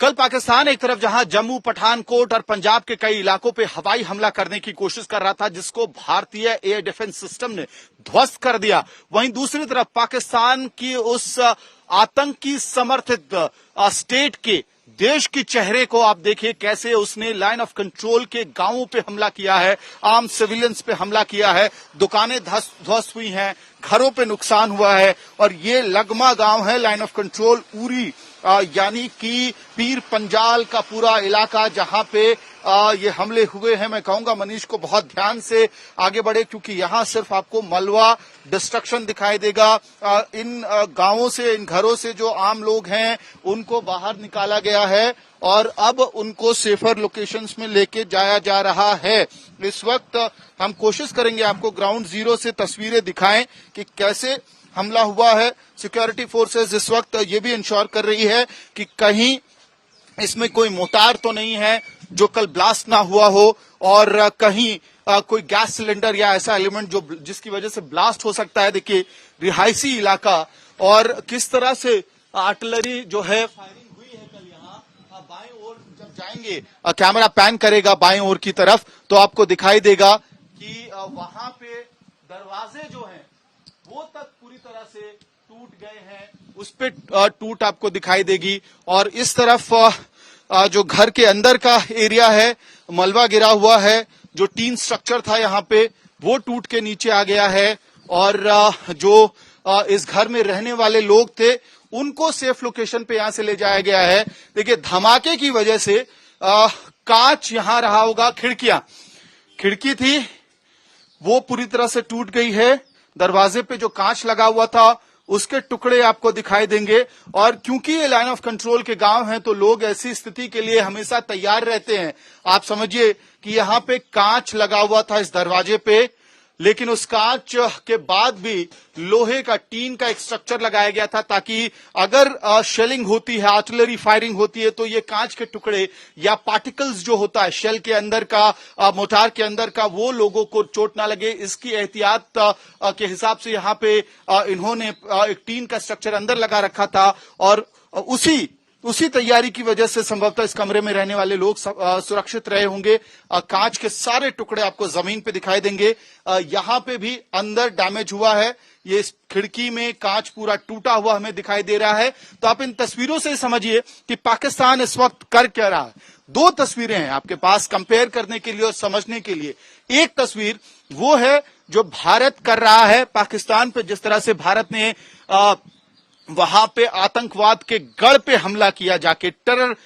कल पाकिस्तान एक तरफ जहां जम्मू, पठानकोट और पंजाब के कई इलाकों पे हवाई हमला करने की कोशिश कर रहा था, जिसको भारतीय एयर डिफेंस सिस्टम ने ध्वस्त कर दिया, वहीं दूसरी तरफ पाकिस्तान की उस आतंकी समर्थित स्टेट के देश के चेहरे को आप देखिए कैसे उसने लाइन ऑफ कंट्रोल के गांवों पे हमला किया है, आम सिविलियंस पे हमला किया है, दुकानें ध्वस्त हुई हैं, घरों पे नुकसान हुआ है। और ये लगमा गांव है लाइन ऑफ कंट्रोल उरी, यानी कि पीर पंजाल का पूरा इलाका जहां पे ये हमले हुए हैं। मैं कहूंगा मनीष को बहुत ध्यान से आगे बढ़े, क्योंकि यहां सिर्फ आपको मलबा डिस्ट्रक्शन दिखाई देगा। इन गांवों से, इन घरों से जो आम लोग हैं उनको बाहर निकाला गया है और अब उनको सेफर लोकेशंस में लेके जाया जा रहा है। इस वक्त हम कोशिश करेंगे आपको ग्राउंड जीरो से तस्वीरें दिखाएं कि कैसे हमला हुआ है। सिक्योरिटी फोर्सेस इस वक्त ये भी इंश्योर कर रही है कि कहीं इसमें कोई मोटार तो नहीं है जो कल ब्लास्ट ना हुआ हो, और कहीं कोई गैस सिलेंडर या ऐसा एलिमेंट जो जिसकी वजह से ब्लास्ट हो सकता है। देखिए रिहायशी इलाका और किस तरह से आर्टिलरी जो है फायरिंग हुई है कल यहाँ। बाएं ओर जब जाएंगे, कैमरा पैन करेगा बाएं ओर की तरफ, तो आपको दिखाई देगा कि वहां पे दरवाजे जो हैं वो तक पूरी तरह से टूट गए हैं, उस पे टूट आपको दिखाई देगी। और इस तरफ जो घर के अंदर का एरिया है, मलबा गिरा हुआ है, जो टीन स्ट्रक्चर था यहाँ पे वो टूट के नीचे आ गया है। और जो इस घर में रहने वाले लोग थे उनको सेफ लोकेशन पे यहां से ले जाया गया है। देखिए धमाके की वजह से कांच यहां रहा होगा, खिड़की थी वो पूरी तरह से टूट गई है। दरवाजे पे जो कांच लगा हुआ था उसके टुकड़े आपको दिखाई देंगे। और क्योंकि ये लाइन ऑफ कंट्रोल के गांव हैं तो लोग ऐसी स्थिति के लिए हमेशा तैयार रहते हैं। आप समझिए कि यहाँ पे कांच लगा हुआ था इस दरवाजे पे, लेकिन उस कांच के बाद भी लोहे का, टीन का एक स्ट्रक्चर लगाया गया था ताकि अगर शेलिंग होती है, आर्टिलरी फायरिंग होती है, तो ये कांच के टुकड़े या पार्टिकल्स जो होता है शेल के अंदर का, मोटार के अंदर का, वो लोगों को चोट ना लगे, इसकी एहतियात के हिसाब से यहाँ पे इन्होंने एक टीन का स्ट्रक्चर अंदर लगा रखा था। और उसी तैयारी की वजह से संभवतः इस कमरे में रहने वाले लोग सुरक्षित रहे होंगे। कांच के सारे टुकड़े आपको जमीन पे दिखाई देंगे। यहाँ पे भी अंदर डैमेज हुआ है, ये इस खिड़की में कांच पूरा टूटा हुआ हमें दिखाई दे रहा है। तो आप इन तस्वीरों से समझिए कि पाकिस्तान इस वक्त कर क्या रहा है। दो तस्वीरें हैं आपके पास कंपेयर करने के लिए और समझने के लिए। एक तस्वीर वो है जो भारत कर रहा है पाकिस्तान पे, जिस तरह से भारत ने वहां पे आतंकवाद के गढ़ पे हमला किया, जाके टेरर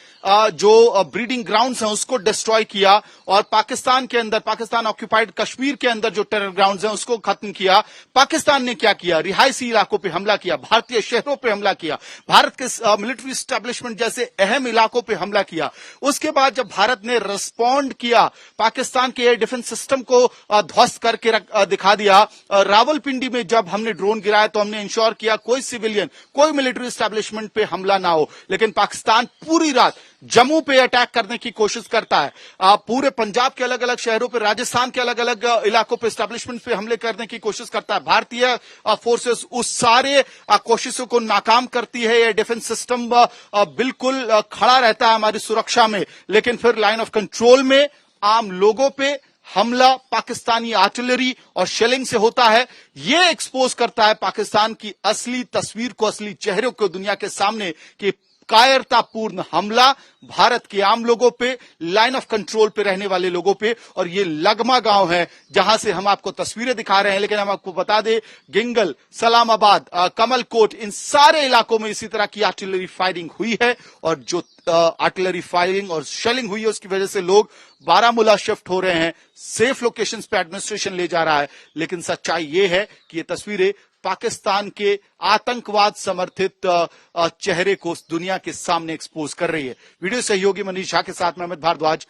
जो ब्रीडिंग ग्राउंड्स हैं उसको डिस्ट्रॉय किया, और पाकिस्तान के अंदर, पाकिस्तान ऑक्यूपाइड कश्मीर के अंदर जो टेरर ग्राउंड्स हैं उसको खत्म किया। पाकिस्तान ने क्या किया, रिहायशी इलाकों पे हमला किया, भारतीय शहरों पे हमला किया, भारत के मिलिट्री स्टैब्लिशमेंट जैसे अहम इलाकों पे हमला किया। उसके बाद जब भारत ने रिस्पॉन्ड किया, पाकिस्तान के एयर डिफेंस सिस्टम को ध्वस्त करके दिखा दिया। रावलपिंडी में जब हमने ड्रोन गिराया तो हमने इंश्योर किया कोई सिविलियन, कोई मिलिट्री स्टैब्लिशमेंट पे हमला ना हो, लेकिन पाकिस्तान पूरी रात जम्मू पे अटैक करने की कोशिश करता है, पूरे पंजाब के अलग अलग शहरों पे, राजस्थान के अलग अलग इलाकों पे, स्टैब्लिशमेंट पे हमले करने की कोशिश करता है। भारतीय फोर्सेस उस सारे कोशिशों को नाकाम करती है। ये डिफेंस सिस्टम बिल्कुल खड़ा रहता है हमारी सुरक्षा में, लेकिन फिर लाइन ऑफ कंट्रोल में आम लोगों पे हमला पाकिस्तानी आर्टिलरी और शेलिंग से होता है। ये एक्सपोज करता है पाकिस्तान की असली तस्वीर को, असली चेहरे को दुनिया के सामने, कि कायरतापूर्ण हमला भारत के आम लोगों पे, लाइन ऑफ कंट्रोल पे रहने वाले लोगों पे। और ये लगमा गांव है जहां से हम आपको तस्वीरें दिखा रहे हैं, लेकिन हम आपको बता दें गिंगल, सलामाबाद, कमलकोट, इन सारे इलाकों में इसी तरह की आर्टिलरी फायरिंग हुई है। और जो आर्टिलरी फायरिंग और शेलिंग हुई है उसकी वजह से लोग बारामूला शिफ्ट हो रहे हैं, सेफ लोकेशंस पे एडमिनिस्ट्रेशन ले जा रहा है। लेकिन सच्चाई ये है कि ये तस्वीरें पाकिस्तान के आतंकवाद समर्थित चेहरे को दुनिया के सामने एक्सपोज कर रही है। वीडियो सहयोगी मनीष झा के साथ मैं अमित भारद्वाज।